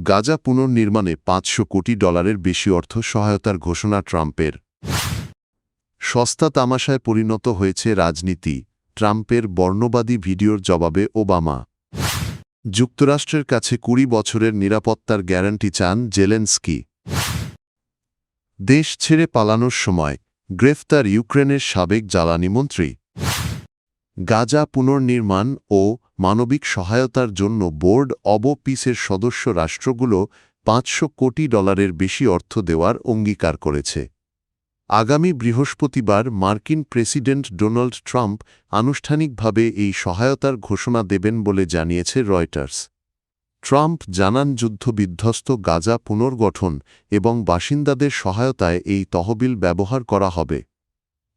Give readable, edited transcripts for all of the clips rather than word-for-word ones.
গাজা পুনর্নির্মাণে $500 কোটি বেশি অর্থ সহায়তার ঘোষণা ট্রাম্পের। সস্তা তামাশায় পরিণত হয়েছে রাজনীতি, ট্রাম্পের বর্ণবাদী ভিডিওর জবাবে ওবামা। যুক্তরাষ্ট্রের কাছে 20 বছরের নিরাপত্তার গ্যারান্টি চান জেলেনস্কি। দেশ ছেড়ে পালানোর সময় গ্রেফতার ইউক্রেনের সাবেক জ্বালানি মন্ত্রী। গাজা পুনর্নির্মাণ ও মানবিক সহায়তার জন্য বোর্ড অব পিসের সদস্য রাষ্ট্রগুলো $500 কোটি বেশি অর্থ দেওয়ার অঙ্গীকার করেছে। আগামী বৃহস্পতিবার মার্কিন প্রেসিডেন্ট ডোনাল্ড ট্রাম্প আনুষ্ঠানিকভাবে এই সহায়তার ঘোষণা দেবেন বলে জানিয়েছে রয়টার্স। ট্রাম্প জানান যুদ্ধবিধ্বস্ত গাজা পুনর্গঠন এবং বাসিন্দাদের সহায়তায় এই তহবিল ব্যবহার করা হবে।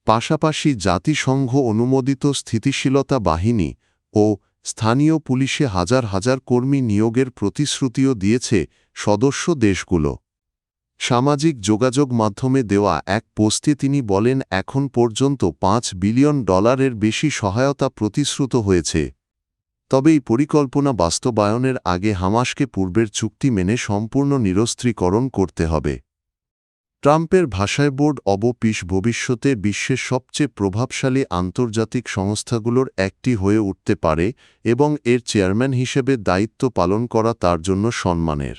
পাশাপাশি জাতিসংঘ অনুমোদিত স্থিতিশীলতা বাহিনী ও স্থানীয় পুলিশে হাজার হাজার কর্মী নিয়োগের প্রতিশ্রুতিও দিয়েছে সদস্য দেশগুলো। সামাজিক যোগাযোগ মাধ্যমে দেওয়া এক পোস্টে তিনি বলেন, এখন পর্যন্ত $5 বিলিয়ন বেশি সহায়তা প্রতিশ্রুত হয়েছে। তবে এই পরিকল্পনা বাস্তবায়নের আগে হামাসকে পূর্বের চুক্তি মেনে সম্পূর্ণ নিরস্ত্রীকরণ করতে হবে। ট্রাম্পের ভাষায় বোর্ড অব পিস ভবিষ্যতে বিশ্বের সবচেয়ে প্রভাবশালী আন্তর্জাতিক সংস্থাগুলোর একটি হয়ে উঠতে পারে এবং এর চেয়ারম্যান হিসেবে দায়িত্ব পালন করা তার জন্য সম্মানের।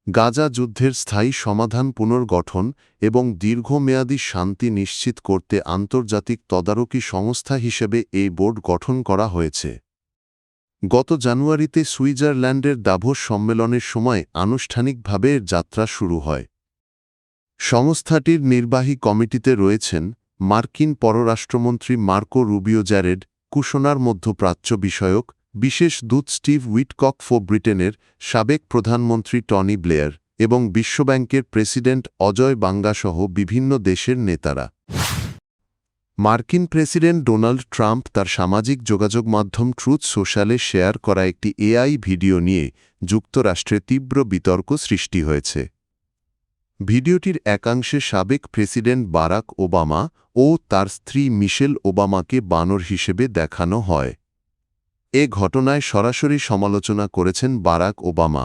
গাজা যুদ্ধের স্থায়ী সমাধান, পুনর্গঠন এবং দীর্ঘমেয়াদী শান্তি নিশ্চিত করতে আন্তর্জাতিক তদারকি সংস্থা হিসেবে এই বোর্ড গঠন করা হয়েছে। গত জানুয়ারিতে সুইজারল্যান্ডের দাভোস সম্মেলনের সময় আনুষ্ঠানিকভাবে এর যাত্রা শুরু হয়। সংস্থাটির নির্বাহী কমিটিতে রয়েছেন মার্কিন পররাষ্ট্রমন্ত্রী মার্কো রুবিও, জ্যারেড কুশনার মধ্যপ্রাচ্য বিষয়ক বিশেষ দূত স্টিভ উইটকক, ব্রিটেনের সাবেক প্রধানমন্ত্রী টনি ব্লেয়ার এবং বিশ্বব্যাংকের প্রেসিডেন্ট অজয় বাঙ্গাসহ বিভিন্ন দেশের নেতারা। মার্কিন প্রেসিডেন্ট ডোনাল্ড ট্রাম্প তার সামাজিক যোগাযোগ মাধ্যম ট্রুথ সোশ্যালে শেয়ার করা একটি এআই ভিডিও নিয়ে যুক্তরাষ্ট্রে তীব্র বিতর্ক সৃষ্টি হয়েছে। ভিডিওটির একাংশে সাবেক প্রেসিডেন্ট বারাক ওবামা ও তার স্ত্রী মিশেল ওবামাকে বানর হিসেবে দেখানো হয়। এ ঘটনায় সরাসরি সমালোচনা করেছেন বারাক ওবামা।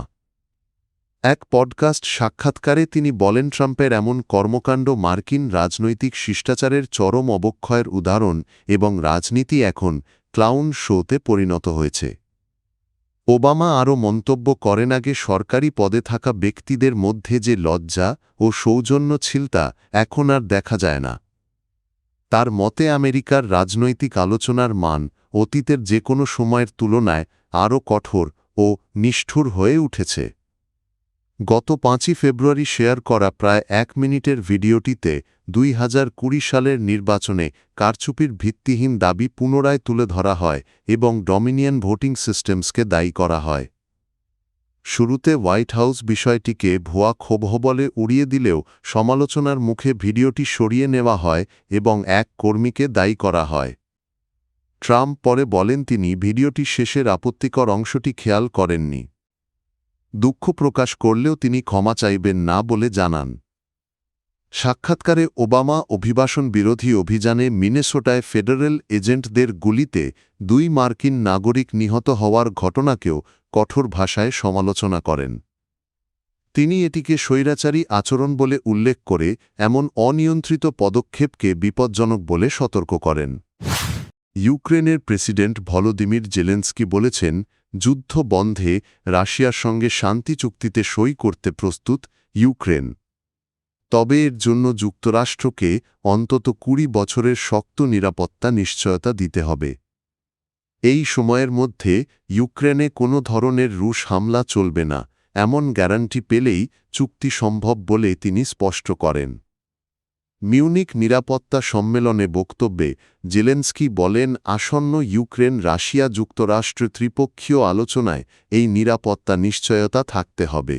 এক পডকাস্ট সাক্ষাৎকারে তিনি বলেন, ট্রাম্পের এমন কর্মকাণ্ড মার্কিন রাজনৈতিক শিষ্টাচারের চরম অবক্ষয়ের উদাহরণ এবং রাজনীতি এখন ক্লাউন শোতে পরিণত হয়েছে। ওবামা আরও মন্তব্য করেন, আগে সরকারি পদে থাকা ব্যক্তিদের মধ্যে যে লজ্জা ও সৌজন্যশীলতা এখন আর দেখা যায় না। তার মতে আমেরিকার রাজনৈতিক আলোচনার মান অতীতের যে কোনো সময়ের তুলনায় আরও কঠোর ও নিষ্ঠুর হয়ে উঠেছে। গত 5 ফেব্রুয়ারি শেয়ার করা প্রায় 1 মিনিটের ভিডিওটিতে 2020 সালের নির্বাচনে কারচুপির ভিত্তিহীন দাবি পুনরায় তুলে ধরা হয় এবং ডমিনিয়ন ভোটিং সিস্টেমসকে দায়ী করা হয়। শুরুতে হোয়াইট হাউস বিষয়টিকে ভুয়া ক্ষোভ বলে উড়িয়ে দিলেও সমালোচনার মুখে ভিডিওটি সরিয়ে নেওয়া হয় এবং এক কর্মীকে দায়ী করা হয়। ট্রাম্প পরে বলেন তিনি ভিডিওটির শেষের আপত্তিকর অংশটি খেয়াল করেননি। দুঃখ প্রকাশ করলেও তিনি ক্ষমা চাইবেন না বলে জানান। সাক্ষাৎকারে ওবামা অভিবাসন বিরোধী অভিযানে মিনেসোটায় ফেডারেল এজেন্টদের গুলিতে 2 মার্কিন নাগরিক নিহত হওয়ার ঘটনাকেও কঠোর ভাষায় সমালোচনা করেন। তিনি এটিকে স্বৈরাচারী আচরণ বলে উল্লেখ করে এমন অনিয়ন্ত্রিত পদক্ষেপকে বিপজ্জনক বলে সতর্ক করেন। ইউক্রেনের প্রেসিডেন্ট ভলোদিমির জেলেনস্কি বলেছেন, যুদ্ধ বন্ধে রাশিয়ার সঙ্গে শান্তি চুক্তিতে সই করতে প্রস্তুত ইউক্রেন। তবে এর জন্য যুক্তরাষ্ট্রকে অন্তত 20 বছরের শক্ত নিরাপত্তা নিশ্চয়তা দিতে হবে। এই সময়ের মধ্যে ইউক্রেনে কোনো ধরনের রুশ হামলা চলবে না, এমন গ্যারান্টি পেলেই চুক্তি সম্ভব বলে তিনি স্পষ্ট করেন। মিউনিক নিরাপত্তা সম্মেলনে বক্তব্যে জেলেনস্কি বলেন, আসন্ন ইউক্রেন রাশিয়া যুক্তরাষ্ট্র ত্রিপক্ষীয় আলোচনায় এই নিরাপত্তা নিশ্চয়তা থাকতে হবে।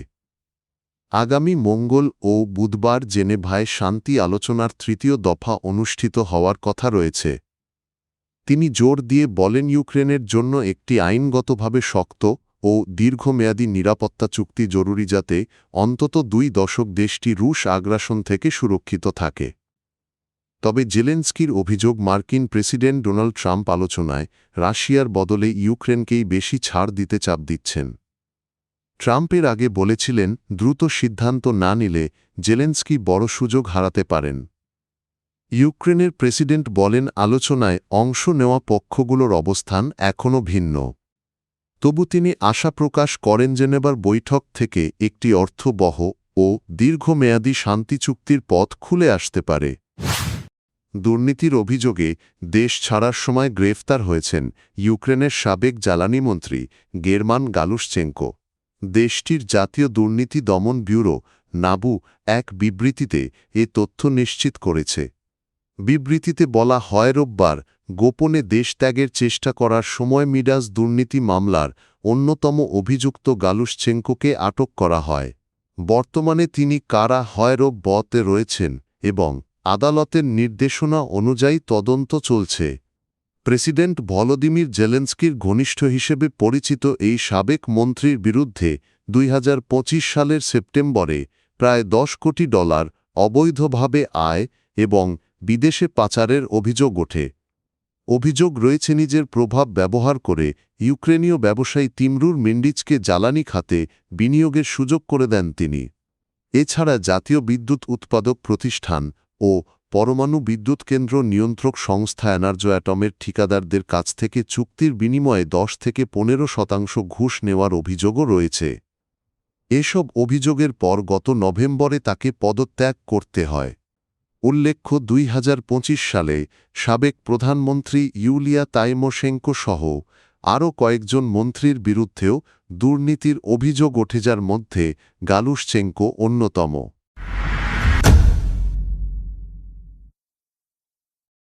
আগামী মঙ্গল ও বুধবার জেনেভায় শান্তি আলোচনার 3য় দফা অনুষ্ঠিত হওয়ার কথা রয়েছে। তিনি জোর দিয়ে বলেন, ইউক্রেনের জন্য একটি আইনগতভাবে শক্ত ও দীর্ঘমেয়াদী নিরাপত্তা চুক্তি জরুরি, যাতে অন্তত 2 দশক দেশটি রুশ আগ্রাসন থেকে সুরক্ষিত থাকে। তবে জেলেনস্কির অভিযোগ, মার্কিন প্রেসিডেন্ট ডোনাল্ড ট্রাম্প আলোচনায় রাশিয়ার বদলে ইউক্রেনকেই বেশি ছাড় দিতে চাপ দিচ্ছেন। ট্রাম্পের আগে বলেছিলেন দ্রুত সিদ্ধান্ত না নিলে জেলেনস্কি বড় সুযোগ হারাতে পারেন। ইউক্রেনের প্রেসিডেন্ট বলেন আলোচনায় অংশ নেওয়া পক্ষগুলোর অবস্থান এখনও ভিন্ন। তবু তিনি আশা প্রকাশ করেন জেনেভার বৈঠক থেকে একটি অর্থবহ ও দীর্ঘমেয়াদী শান্তি চুক্তির পথ খুলে আসতে পারে। দুর্নীতির অভিযোগে দেশ ছাড়ার সময় গ্রেফতার হয়েছেন ইউক্রেনের সাবেক জ্বালানি মন্ত্রী গেরমান গালুশচেঙ্কো। দেশটির জাতীয় দুর্নীতি দমন ব্যুরো নাবু এক বিবৃতিতে এ তথ্য নিশ্চিত করেছে। বিবৃতিতে বলা হয় রোববার গোপনে দেশত্যাগের চেষ্টা করার সময় মিডাস দুর্নীতি মামলার অন্যতম অভিযুক্ত গালুশচেঙ্কোকে আটক করা হয়। বর্তমানে তিনি কারা বতে রয়েছেন এবং আদালতের নির্দেশনা অনুযায়ী তদন্ত চলছে। প্রেসিডেন্ট ভলোদিমির জেলেনস্কির ঘনিষ্ঠ হিসেবে পরিচিত এই সাবেক মন্ত্রীর বিরুদ্ধে 2025 সালের সেপ্টেম্বরে প্রায় $10 কোটি অবৈধভাবে আয় এবং বিদেশে পাচারের অভিযোগ ওঠে। অভিযোগ রয়েছে নিজের প্রভাব ব্যবহার করে ইউক্রেনীয় ব্যবসায়ী তিমরুর মিন্ডিচকে জ্বালানি খাতে বিনিয়োগের সুযোগ করে দেন তিনি। এছাড়া জাতীয় বিদ্যুৎ উৎপাদক প্রতিষ্ঠান ও পরমাণু বিদ্যুৎ কেন্দ্র নিয়ন্ত্রক সংস্থা এনার্জো অ্যাটমের ঠিকাদারদের কাছ থেকে চুক্তির বিনিময়ে 10 থেকে 15% ঘুষ নেওয়ার অভিযোগও রয়েছে। এসব অভিযোগের পর গত নভেম্বরে তাকে পদত্যাগ করতে হয়। উল্লেখ্য 2025 সালে সাবেক প্রধানমন্ত্রী ইউলিয়া তাইমোশেঙ্কো সহ আরও কয়েকজন মন্ত্রীর বিরুদ্ধেও দুর্নীতির অভিযোগ ওঠে, যার মধ্যে গালুশচেঙ্কো অন্যতম।